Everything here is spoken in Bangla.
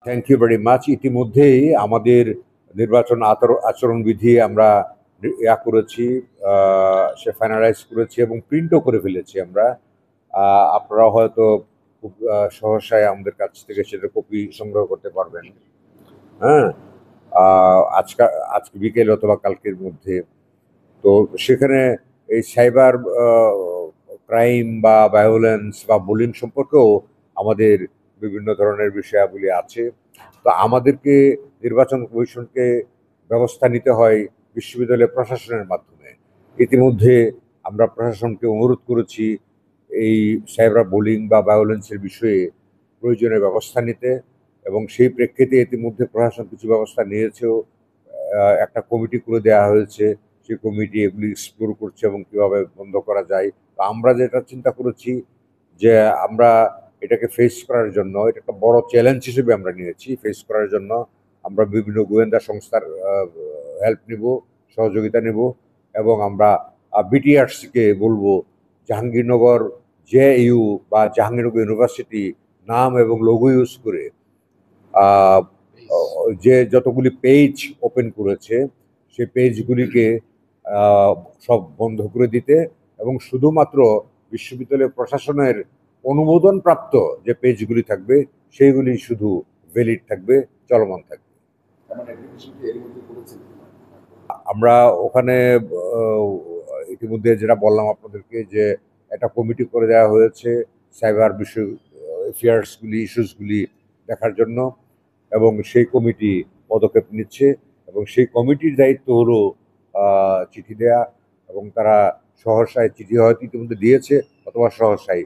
Thank you very much. ইতিমধ্যেই আমাদের নির্বাচন আচরণবিধি আমরা করেছি, সে ফাইনালাইজ করেছি এবং প্রিন্টও করে ফেলেছি আমরা। আপনারা হয়তো খুব সহসায় আমাদের কাছ থেকে সেটা কপি সংগ্রহ করতে পারবেন। হ্যাঁ, আজকে আজকে বিকেল অথবা কালকের মধ্যে। তো সেখানে এই সাইবার ক্রাইম বা ভায়োলেন্স বা বুলিং সম্পর্কেও আমাদের বিভিন্ন ধরনের বিষয়াবলী আছে। তো আমাদেরকে নির্বাচন কমিশনকে ব্যবস্থা নিতে হয় বিশ্ববিদ্যালয় প্রশাসনের মাধ্যমে। ইতিমধ্যে আমরা প্রশাসনকে অনুরোধ করেছি এই সাইবার বুলিং বা ভায়োলেন্সের বিষয়ে প্রয়োজনীয় ব্যবস্থা নিতে, এবং সেই প্রেক্ষিতে ইতিমধ্যে প্রশাসন কিছু ব্যবস্থা নিয়েছেও। একটা কমিটি করে দেওয়া হয়েছে, সেই কমিটি এগুলি এক্সপ্লোর করছে এবং কিভাবে বন্ধ করা যায়। তো আমরা যেটা চিন্তা করেছি যে আমরা এটাকে ফেস করার জন্য, এটা একটা বড় চ্যালেঞ্জ হিসেবে আমরা নিয়েছি। ফেস করার জন্য আমরা বিভিন্ন গোয়েন্দা সংস্থার হেল্প নিব, সহযোগিতা নেব, এবং আমরা বিটিআরসিকে বলবো জাহাঙ্গীরনগর জেইউ বা জাহাঙ্গীরনগর ইউনিভার্সিটি নাম এবং লোগো ইউজ করে আহ, যে যতগুলি পেজ ওপেন করেছে সেই পেজগুলিকে সব বন্ধ করে দিতে, এবং শুধুমাত্র বিশ্ববিদ্যালয় প্রশাসনের অনুমোদন প্রাপ্ত যে পেজগুলি থাকবে সেইগুলি শুধু ভ্যালিড থাকবে, চলমান থাকবে। আমরা ওখানে আহ, ইতিমধ্যে যেটা বললাম আপনাদেরকে, যে একটা কমিটি করে দেওয়া হয়েছে সাইবার বিষয় অ্যাফেয়ার্সগুলি, ইস্যুসগুলি দেখার জন্য, এবং সেই কমিটি পদক্ষেপ নিচ্ছে। এবং সেই কমিটির দায়িত্ব হলো চিঠি দেয়া, এবং তারা সহসায় চিঠি হয়তো ইতিমধ্যে দিয়েছে অথবা সহসায়